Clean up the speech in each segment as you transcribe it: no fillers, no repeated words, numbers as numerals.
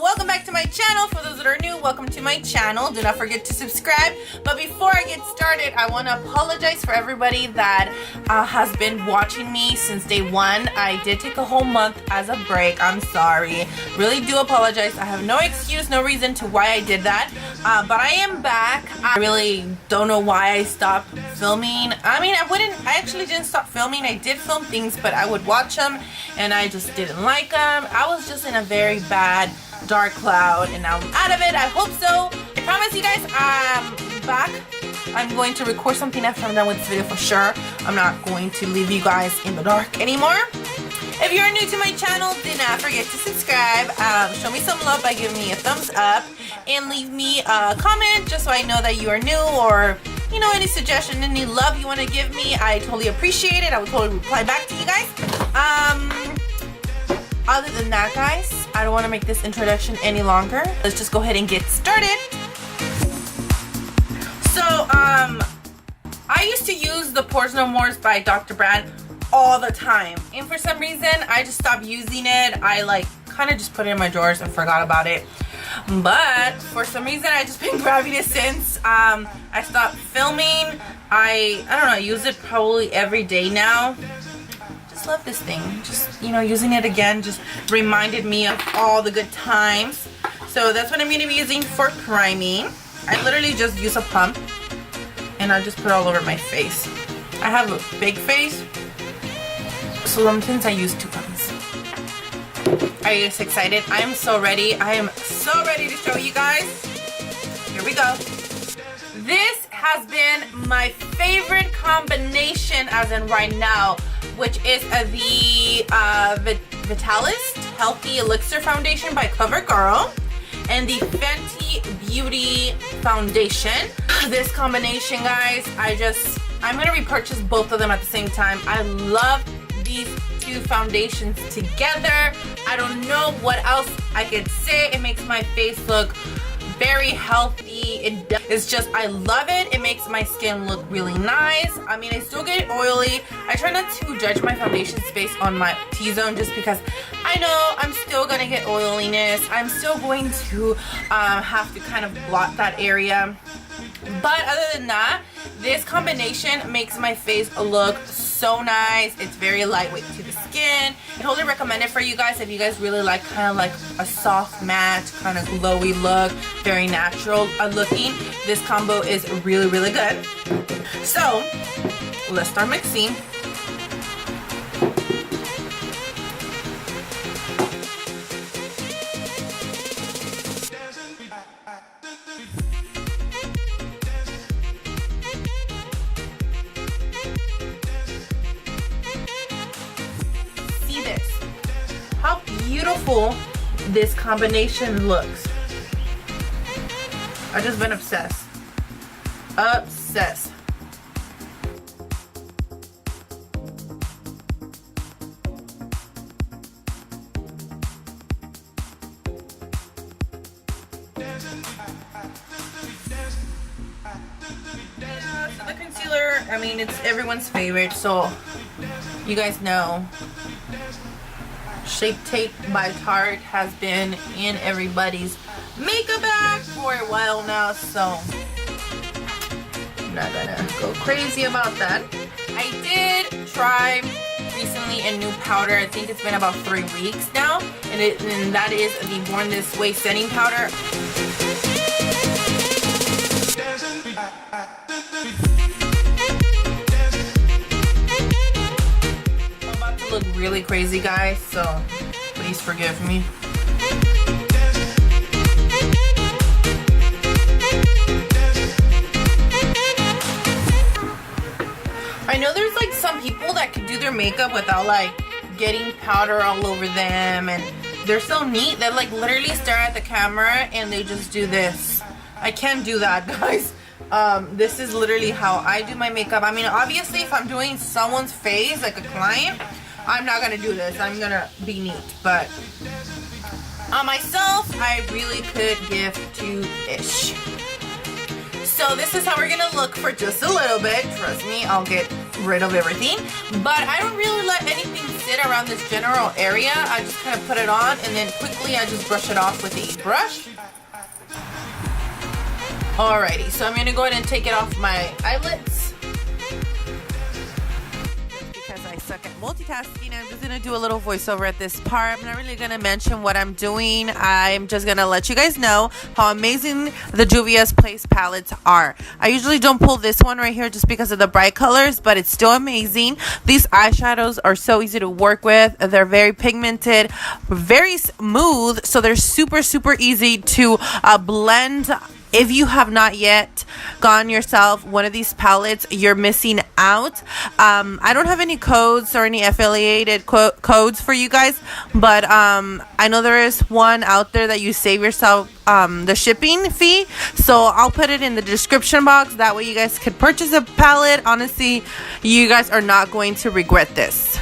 welcome back to my channel. For those that are new, welcome to my channel. Do not forget to subscribe. But before I get started, I want to apologize for everybody that has been watching me since day one. I did take a whole month as a break. I'm sorry. Really do apologize. I have no excuse, no reason to why I did that. But I am back. I really don't know why I stopped filming. I actually didn't stop filming. I did film things, but I would watch them and I just didn't like them. I was just in a very bad dark cloud and now I'm out of it. I hope so. I promise you guys I'm back. I'm going to record something after I'm done with this video for sure. I'm not going to leave you guys in the dark anymore. If you're new to my channel, do not forget to subscribe. Show me some love by giving me a thumbs up and leave me a comment just so I know that you are new, or you know, any suggestion, any love you want to give me. I totally appreciate it. I will totally reply back to you guys. Other than that, guys, I don't want to make this introduction any longer. Let's just go ahead and get started. So, I used to use the Pores No Mores by Dr. Brand all the time, and for some reason I just stopped using it. I like kind of just put it in my drawers and forgot about it, but for some reason I just been grabbing it since I stopped filming. I don't know, I use it probably every day now. Just love this thing. Just, you know, using it again just reminded me of all the good times. So that's what I'm going to be using for priming. I literally just use a pump and I just put it all over my face. I have a big face, so sometimes I use two pumps. Are you guys excited? I am so ready. I am so ready to show you guys. Here we go. This has been my favorite combination as in right now, which is the Vitalist Healthy Elixir Foundation by CoverGirl and the Fenty Beauty Foundation. This combination, guys, I'm gonna repurchase both of them at the same time. I love these two foundations together. I don't know what else I could say. It makes my face look very healthy. It's just, I love it. It makes my skin look really nice. I mean, I still get oily. I try not to judge my foundations based on my T-zone just because I know I'm still gonna get oiliness. I'm still going to have to kind of blot that area. But other than that, this combination makes my face look so nice. It's very lightweight to the skin. I totally recommend it for you guys if you guys really like kind of like a soft matte, kind of glowy look, very natural looking. This combo is really, really good. So let's start mixing. How beautiful this combination looks. I've just been obsessed. Obsessed. So the concealer, I mean, it's everyone's favorite, so you guys know. Shape Tape by Tarte has been in everybody's makeup bag for a while now, so I'm not gonna go crazy about that. I did try recently a new powder. I think it's been about 3 weeks now, and that is the Born This Way setting powder. Look really crazy, guys, so please forgive me. I know there's like some people that can do their makeup without like getting powder all over them, and they're so neat. They like literally stare at the camera and they just do this. I can't do that, guys. This is literally how I do my makeup. I mean, obviously if I'm doing someone's face, like a client, I'm not gonna do this. I'm gonna be neat, but on myself, I really could give 2-ish. So this is how we're gonna look for just a little bit. Trust me, I'll get rid of everything. But I don't really let anything it around this general area, I just kind of put it on and then quickly I just brush it off with a brush. Alrighty, so I'm gonna go ahead and take it off my eyelids. Because I suck at multitasking, I'm just gonna do a little voiceover at this part. I'm not really gonna mention what I'm doing. I'm just gonna let you guys know how amazing the Juvias Place palettes are. I usually don't pull this one right here just because of the bright colors, but it's still amazing. These eyeshadows are so easy to work with. They're very pigmented, very smooth, so they're super easy to blend. If you have not yet gotten yourself one of these palettes, you're missing out. I don't have any codes or any affiliated codes for you guys, but I know there is one out there that you save yourself the shipping fee. So I'll put it in the description box. That way you guys could purchase a palette. Honestly, you guys are not going to regret this.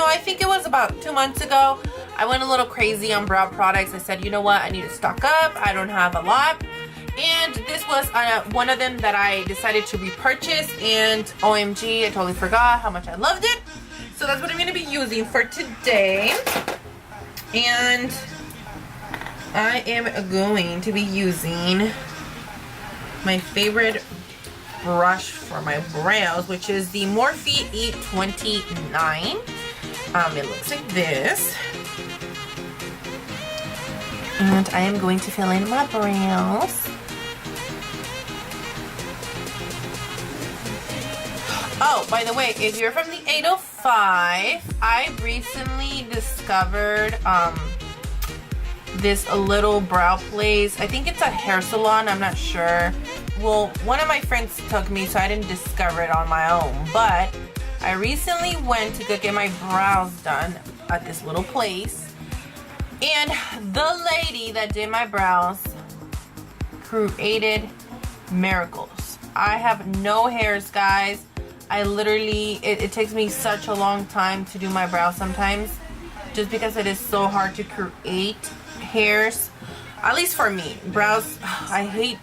I think it was about 2 months ago, I went a little crazy on brow products. I said, you know what, I need to stock up. I don't have a lot. And this was one of them that I decided to repurchase. And OMG, I totally forgot how much I loved it. So that's what I'm going to be using for today. And I am going to be using my favorite brush for my brows, which is the Morphe E29. It looks like this. And I am going to fill in my brows. Oh, by the way, if you're from the 805, I recently discovered this little brow place. I think it's a hair salon, I'm not sure. Well, one of my friends took me, so I didn't discover it on my own, but I recently went to go get my brows done at this little place, and the lady that did my brows created miracles. I have no hairs, guys. I literally, it takes me such a long time to do my brows sometimes, just because it is so hard to create hairs, at least for me. Brows, I hate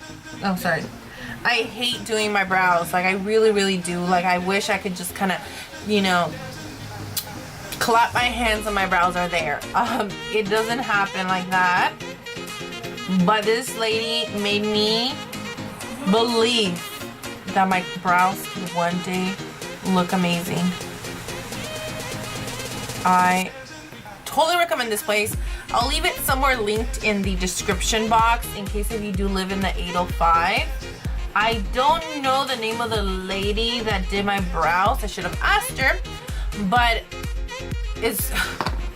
doing my brows. Like, I really do. Like, I wish I could just kind of, you know, clap my hands and my brows are there. It doesn't happen like that. But this lady made me believe that my brows could one day look amazing. I totally recommend this place. I'll leave it somewhere linked in the description box in case if you do live in the 805. I don't know the name of the lady that did my brows. I should have asked her, but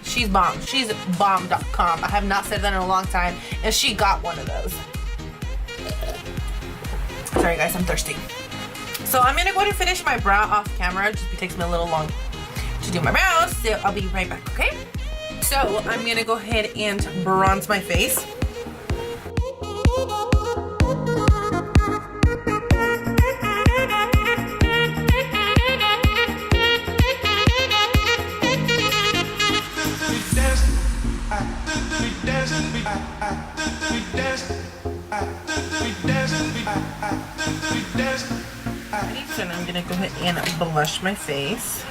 she's bomb. She's bomb.com. I have not said that in a long time, and she got one of those. Sorry guys, I'm thirsty. So I'm gonna go ahead and finish my brow off camera. It just takes me a little long to do my brows, so I'll be right back, okay? So I'm gonna go ahead and bronze my face. So I'm gonna go ahead and blush my face.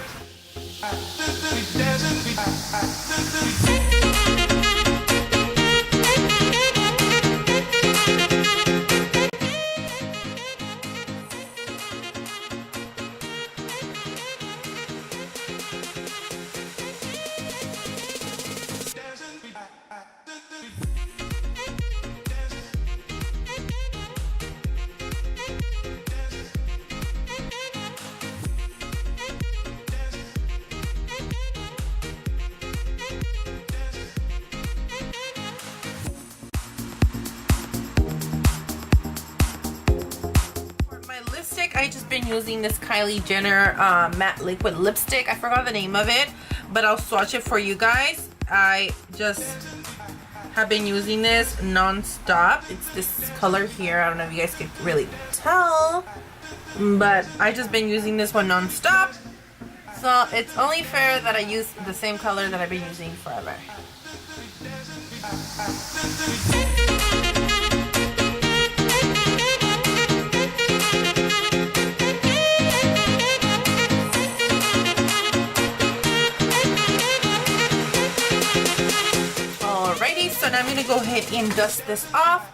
I just been using this Kylie Jenner matte liquid lipstick. I forgot the name of it, but I'll swatch it for you guys. I just have been using this non-stop. It's this color here. I don't know if you guys can really tell, but I just been using this one non-stop. So it's only fair that I use the same color that I've been using forever. Alrighty, so now I'm gonna go ahead and dust this off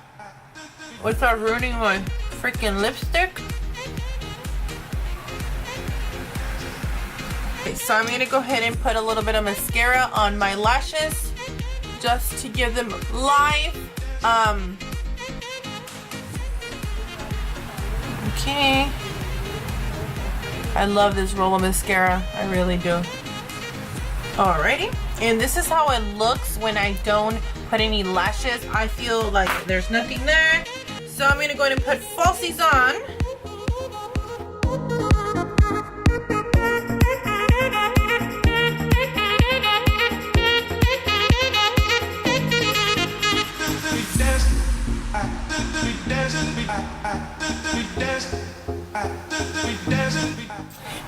without ruining my freaking lipstick. Okay, so I'm gonna go ahead and put a little bit of mascara on my lashes just to give them life. Okay. I love this roll of mascara. I really do. Alrighty. And this is how it looks when I don't put any lashes. I feel like there's nothing there. So I'm gonna go ahead and put falsies on.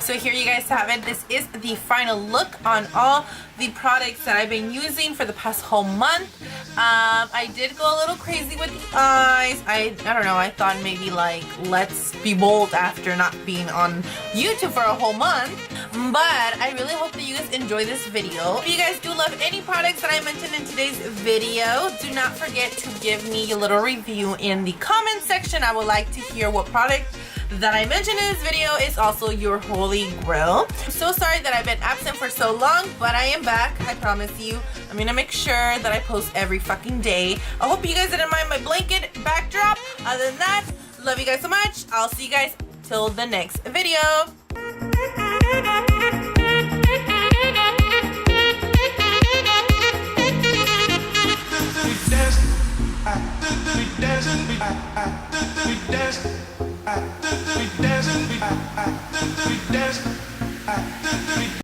So here you guys have it. This is the final look on all the products that I've been using for the past whole month. I did go a little crazy with the eyes. I don't know, I thought maybe like let's be bold after not being on YouTube for a whole month. But I really hope that you guys enjoy this video. If you guys do love any products that I mentioned in today's video, do not forget to give me a little review in the comment section. I would like to hear what product that I mentioned in this video is also your holy grail. I'm so sorry that I've been absent for so long, but I am back. I promise you. I'm gonna make sure that I post every fucking day. I hope you guys didn't mind my blanket backdrop. Other than that, love you guys so much. I'll see you guys till the next video. We dance.